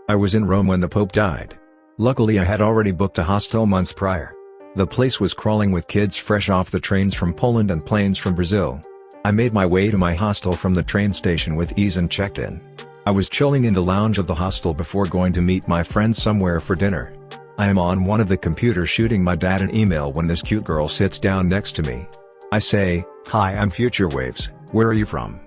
I was in Rome when the Pope died. Luckily I had already booked a hostel months prior. The place was crawling with kids fresh off the trains from Poland and planes from Brazil. I made my way to my hostel from the train station with ease and checked in. I was chilling in the lounge of the hostel before going to meet my friends somewhere for dinner. I am on one of the computers shooting my dad an email when this cute girl sits down next to me. I say, "Hi, I'm Future Waves, where are you from?"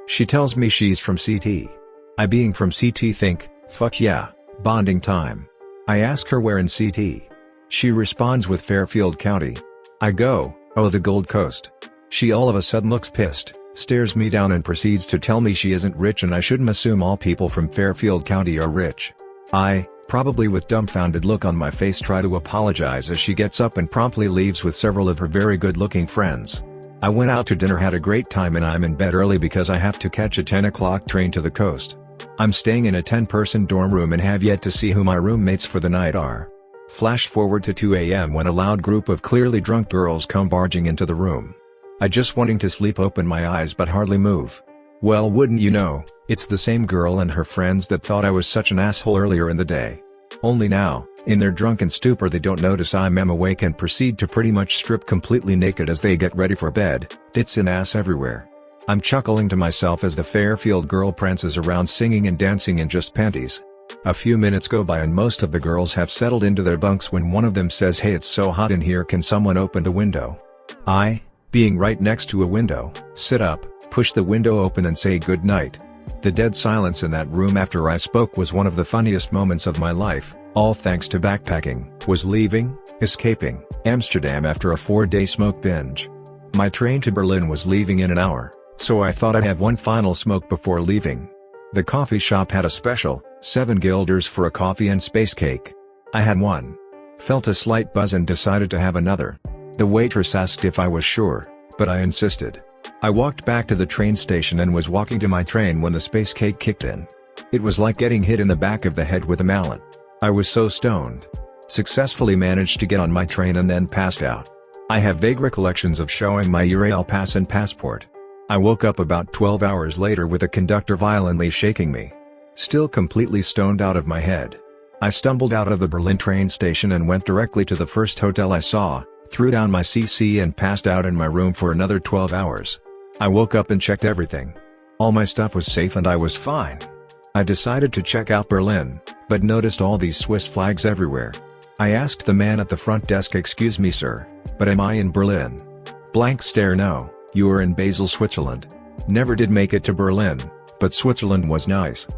She tells me she's from CT. I being from CT think, fuck yeah, bonding time. I ask her where in CT. She responds with Fairfield County. I go, oh the Gold Coast. She all of a sudden looks pissed, stares me down and proceeds to tell me she isn't rich and I shouldn't assume all people from Fairfield County are rich. I, probably with dumbfounded look on my face, try to apologize as she gets up and promptly leaves with several of her very good-looking friends. I went out to dinner, had a great time, and I'm in bed early because I have to catch a 10 o'clock train to the coast. I'm staying in a 10-person dorm room and have yet to see who my roommates for the night are. Flash forward to 2 a.m. when a loud group of clearly drunk girls come barging into the room. I just wanting to sleep open my eyes but hardly move. Well, wouldn't you know, it's the same girl and her friends that thought I was such an asshole earlier in the day. Only now, in their drunken stupor, they don't notice I'm awake and proceed to pretty much strip completely naked as they get ready for bed, tits and ass everywhere. I'm chuckling to myself as the Fairfield girl prances around singing and dancing in just panties. A few minutes go by and most of the girls have settled into their bunks when one of them says, "Hey, it's so hot in here, can someone open the window?" I, being right next to a window, sit up, push the window open and say good night. The dead silence in that room after I spoke was one of the funniest moments of my life, all thanks to backpacking. Was leaving, escaping, Amsterdam after a 4-day smoke binge. My train to Berlin was leaving in an hour, so I thought I'd have one final smoke before leaving. The coffee shop had a special, 7 guilders for a coffee and space cake. I had one. Felt a slight buzz and decided to have another. The waitress asked if I was sure, but I insisted. I walked back to the train station and was walking to my train when the space cake kicked in. It was like getting hit in the back of the head with a mallet. I was so stoned. Successfully managed to get on my train and then passed out. I have vague recollections of showing my Eurail pass and passport. I woke up about 12 hours later with a conductor violently shaking me. Still completely stoned out of my head. I stumbled out of the Berlin train station and went directly to the first hotel I saw, threw down my CC and passed out in my room for another 12 hours. I woke up and checked everything. All my stuff was safe and I was fine. I decided to check out Berlin, but noticed all these Swiss flags everywhere. I asked the man at the front desk, "Excuse me sir, but am I in Berlin?" Blank stare. "No, you are in Basel, Switzerland." Never did make it to Berlin, but Switzerland was nice.